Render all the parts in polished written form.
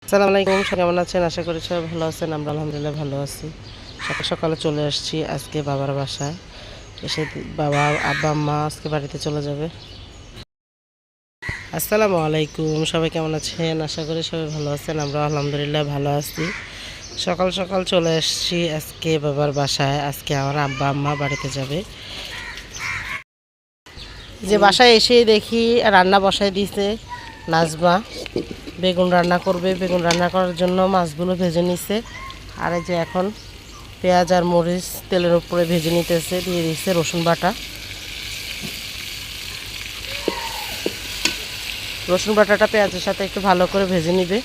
আসসালামু আলাইকুম, কেমন আছেন? আশা করি সবাই ভালো আছেন। আমরা আলহামদুলিল্লাহ ভালো আছি। সকাল সকালে চলে আসছি আজকে বাবার বাসায়। এসে বাবা, আব্বা, আম্মা আজকে বাড়িতে চলে যাবে। আসসালামু আলাইকুম, সবাই কেমন আছেন? আশা করি সবাই ভালো আছেন। আমরা আলহামদুলিল্লাহ ভালো আছি। সকাল সকাল চলে আসছি আজকে বাবার বাসায়। আজকে আমার আব্বা আম্মা বাড়িতে যাবে। যে বাসায় এসেই দেখি রান্না বসায় দিয়েছে নাজমা। বেগুন রান্না করবে। বেগুন রান্না করার জন্য মাছগুলো ভেজে নিছে। আর এই যে এখন পেঁয়াজ আর মরিচ তেলের উপরে ভেজে নিতেছে, দিয়ে দিচ্ছে রসুন বাটা। রসুন বাটাটা পেঁয়াজের সাথে একটু ভালো করে ভেজে নিবে।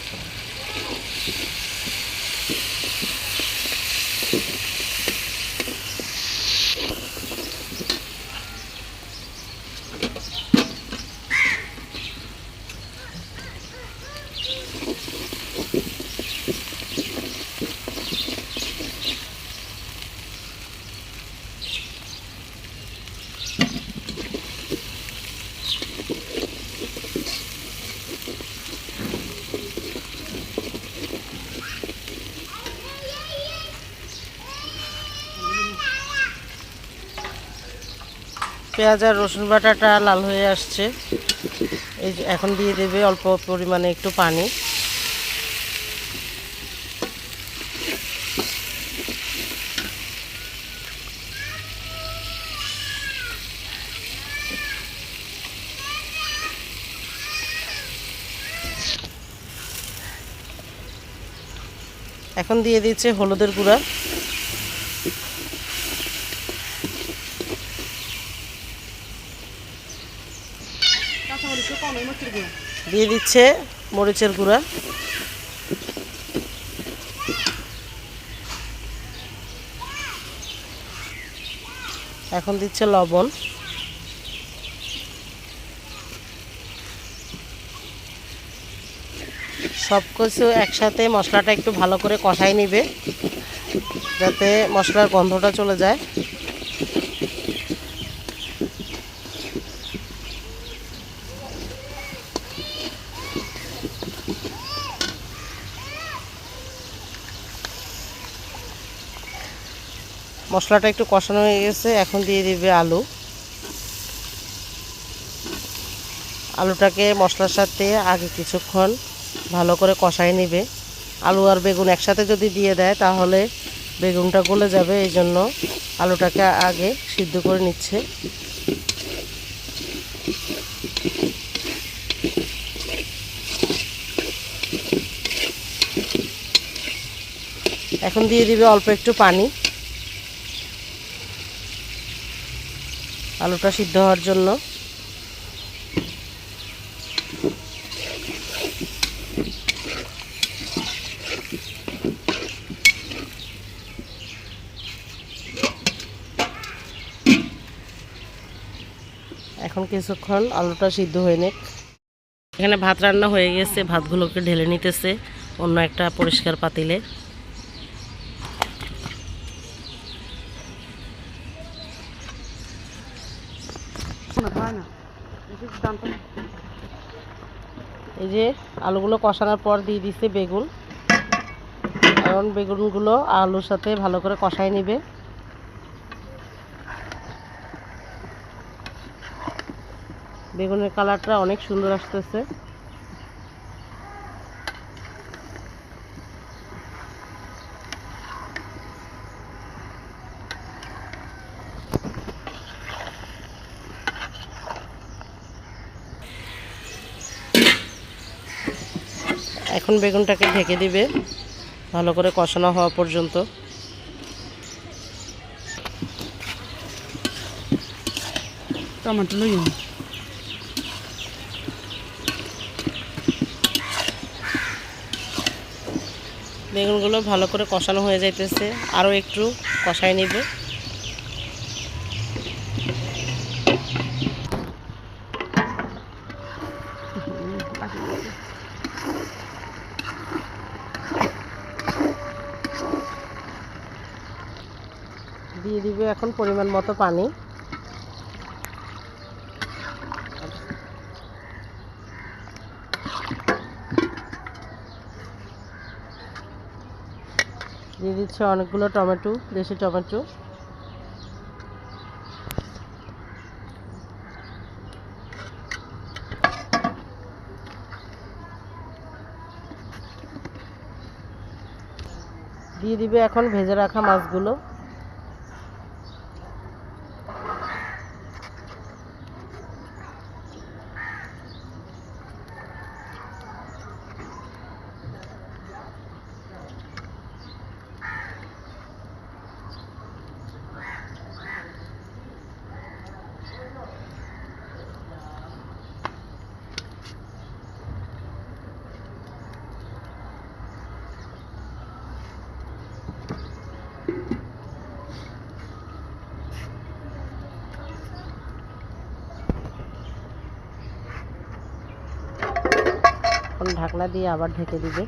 পেঁয়াজ আর রসুন বাটাটা লাল হয়ে আসছে। এই যে এখন দিয়ে দেবে অল্প পরিমাণে একটু পানি। এখন দিয়ে দিচ্ছে হলুদের গুঁড়া। দিয়ে দিচ্ছে মরিচের গুঁড়া। এখন দিচ্ছে লবণ। সব কিছু একসাথে মশলাটা একটু ভালো করে কষাই নিবে, যাতে মশলার গন্ধটা চলে যায়। মশলাটা একটু কষানো হয়ে গেছে। এখন দিয়ে দিবে আলু। আলুটাকে মশলার সাথে আগে কিছুক্ষণ ভালো করে কষাই নিবে। আলু আর বেগুন একসাথে যদি দিয়ে দেয় তাহলে বেগুনটা গলে যাবে, এই জন্য আলুটাকে আগে সিদ্ধ করে নিচ্ছে। এখন দিয়ে দিবে অল্প একটু পানি আলুটা সিদ্ধ হওয়ার জন্য। এখন কিছুক্ষণ আলুটা সিদ্ধ হয়ে নিক। এখানে ভাত রান্না হয়ে গেছে, ভাতগুলোকে ঢেলে নিতেছে অন্য একটা পরিষ্কার পাতিলে। এই যে আলুগুলো কষানোর পর দিয়ে দিচ্ছে বেগুন। কারণ বেগুনগুলো আলুর সাথে ভালো করে কষাই নিবে। বেগুনের কালারটা অনেক সুন্দর আসতেছে। এখন বেগুনটাকে ঢেকে দিবে ভালো করে কষানো হওয়া পর্যন্ত। টমেটো লই বেগুনগুলো ভালো করে কষানো হয়ে যাইতেছে, আরও একটু কষাই নিবে। দিয়ে দিবে এখন পরিমাণ মতো পানি। দিয়ে দিচ্ছে অনেকগুলো টমেটো, দেশি টমেটো। দিয়ে দিবে এখন ভেজে রাখা মাছগুলো। এখন ঢাকনা দিয়ে আবার ঢেকে দিবে।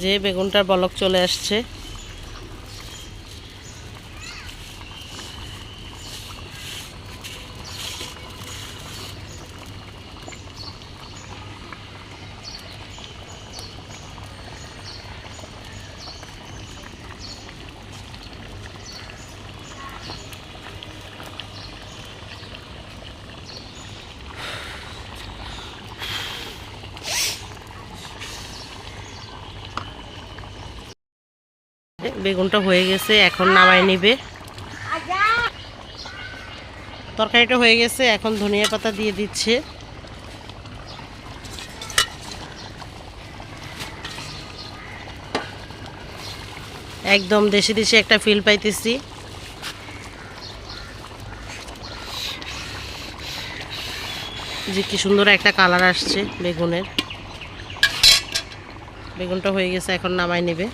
যে বেগুনটার বলক চলে আসছে। বেগুনটা হয়ে গেছে, এখন নামাই নিবে। তরকারিটা হয়ে গেছে, এখন ধনিয়া পাতা দিয়ে দিচ্ছে। একদম দেশি দেশি একটা ফিল পাইতেছি। যে কি সুন্দর একটা কালার আসছে বেগুনের। বেগুনটা হয়ে গেছে, এখন নামাই নেবে।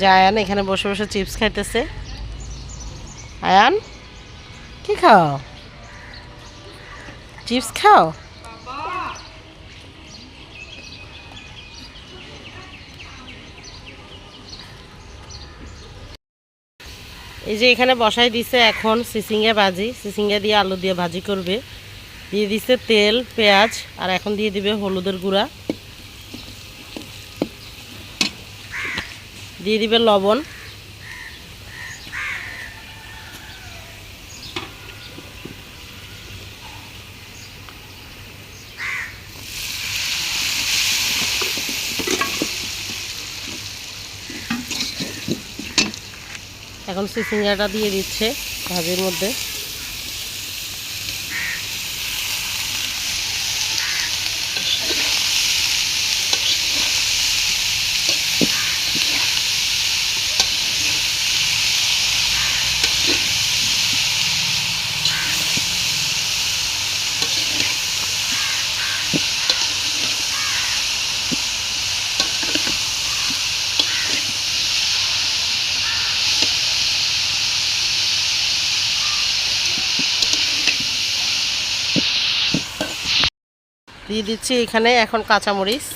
যে আয়ান এখানে বসে বসে চিপস খাইতেছে। আয়ান কি খাও? চিপস খাও? এই যে এখানে বসাই দিছে এখন সিসিঙ্গা ভাজি। সিসিঙ্গা দিয়ে আলু দিয়ে ভাজি করবে। দিয়ে দিছে তেল, পেঁয়াজ, আর এখন দিয়ে দিবে হলুদের গুঁড়া, দিয়ে দিবে লবণ। এখন সিসিঙ্গাটা দিয়ে দিচ্ছে ভাজির মধ্যে। দিয়ে দিচ্ছি এখানে এখন কাঁচামরিচ।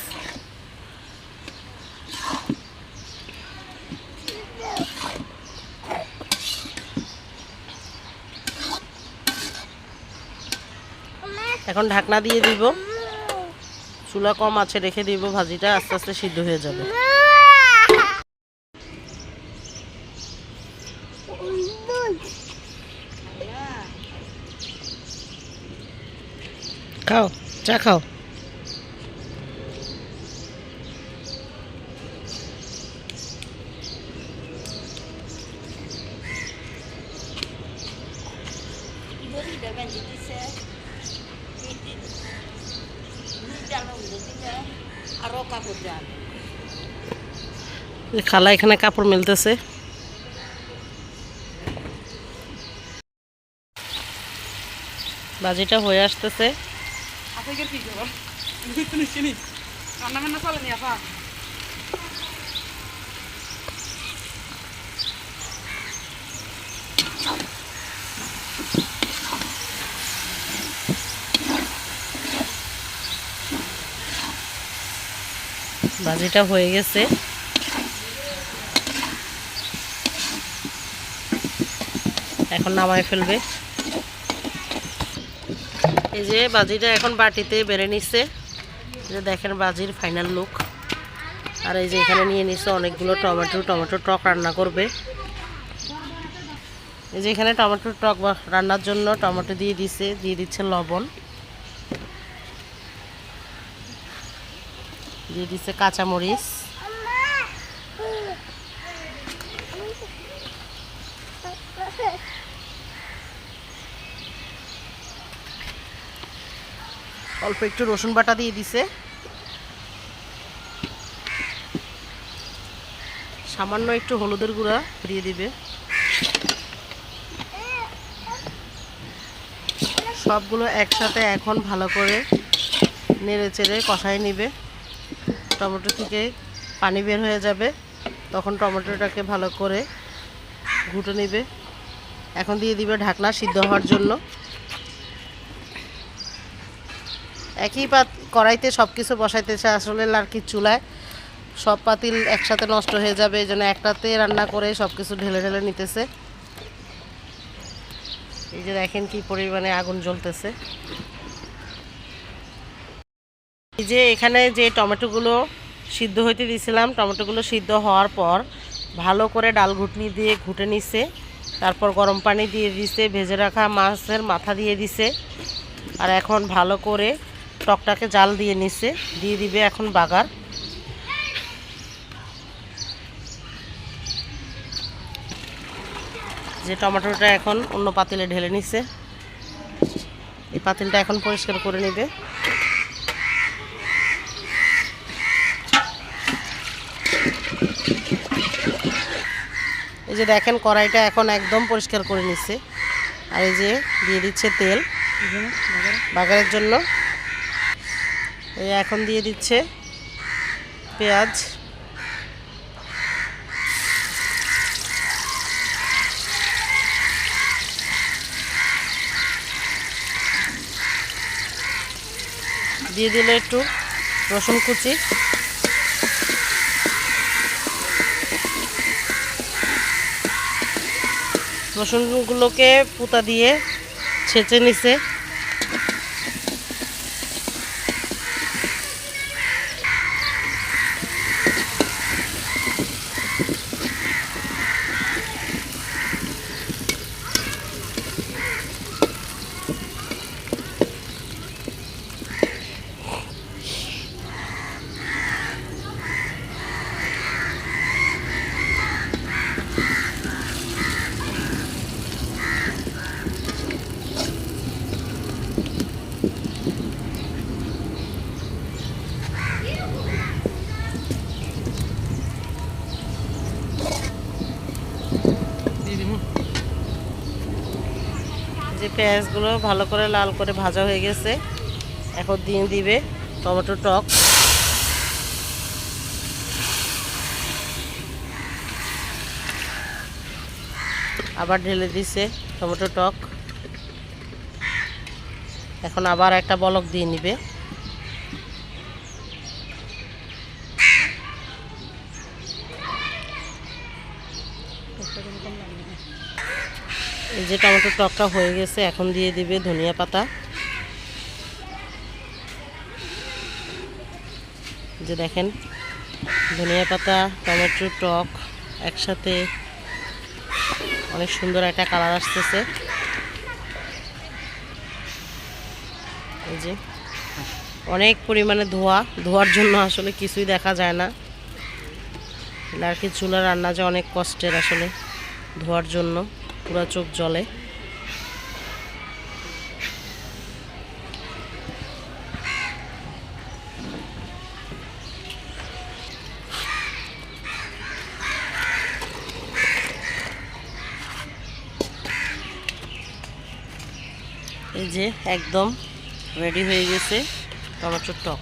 এখন ঢাকনা দিয়ে দিব। চুলা কম আছে রেখে দিব, ভাজিটা আস্তে আস্তে সিদ্ধ হয়ে যাবে। খাও, চা খাও। খালা এখানে কাপড় মেলতেছে। ভাজিটা হয়ে আসতেছে। ভাজিটা হয়ে গেছে। এখন নামায় ফেলবে। এই যে ভাজিটা এখন বাটিতে বেড়ে নিচ্ছে, যে দেখেন ভাজির ফাইনাল লুক। আর এই যে এখানে নিয়ে নিচ্ছে অনেকগুলো টমেটো টক রান্না করবে। এই যে এখানে টমেটো টক রান্নার জন্য টমেটো দিয়ে দিচ্ছে লবণ, দিয়ে দিচ্ছে কাঁচামরিচ, অল্প একটু রসুন বাটা দিয়ে দিছে, সামান্য একটু হলুদের গুঁড়া দিয়ে দিবে। সবগুলো একসাথে এখন ভালো করে নেড়ে চেড়ে কষায় নিবে। টমেটো থেকে পানি বের হয়ে যাবে, তখন টমেটোটাকে ভালো করে ঘুটে নিবে। এখন দিয়ে দিবে ঢাকনা সিদ্ধ হওয়ার জন্য। একই কড়াইতে সব কিছু বসাইতেছে আসলে আর কি, চুলায় সব পাতিল একসাথে নষ্ট হয়ে যাবে, এই জন্য একটাতে রান্না করে সব কিছু ঢেলে ঢেলে নিতেছে। এই যে দেখেন কি পরিমাণে আগুন জ্বলতেছে। এই যে এখানে যে টমেটোগুলো সিদ্ধ হইতে দিয়েছিলাম, টমেটোগুলো সিদ্ধ হওয়ার পর ভালো করে ডাল ঘুটনি দিয়ে ঘুটে নিছে। তারপর গরম পানি দিয়ে দিছে, ভেজে রাখা মাছের মাথা দিয়ে দিছে। আর এখন ভালো করে টকটাকে জাল দিয়ে নিছে, দিয়ে দিবে এখন বাগার। যে টমেটোটা এখন অন্য পাতিলে ঢেলে নিছে, এই পাতিলটা এখন পরিষ্কার করে নেবে। এই যে দেখেন কড়াইটা এখন একদম পরিষ্কার করে নিচ্ছে। আর এই যে দিয়ে দিচ্ছে তেল বাগারের জন্য। এই এখন দিয়ে দিচ্ছে পেঁয়াজ, দিয়ে দিলে একটু রসুন কুচি, রসুনগুলোকে পুতা দিয়ে ছেঁচে নিছে। যে পেঁয়াজগুলো ভালো করে লাল করে ভাজা হয়ে গেছে, এখন দিয়ে দিবে টমেটো টক। আবার ঢেলে দিছে টমেটো টক। এখন আবার একটা বলক দিয়ে নিবে। এই যে টমেটো টকটা হয়ে গেছে, এখন দিয়ে দিবে ধনিয়া পাতা। যে দেখেন ধনিয়া পাতা টমেটো টক একসাথে অনেক সুন্দর একটা কালার আসতেছে। এই যে অনেক পরিমাণে ধোয়ার জন্য আসলে কিছুই দেখা যায় না। আর কি চুলা রান্না যে অনেক কষ্টের, আসলে ধোয়ার জন্য পুরো চোখ জ্বলে। এই যে একদম রেডি হয়ে গেছে টমেটোর টক।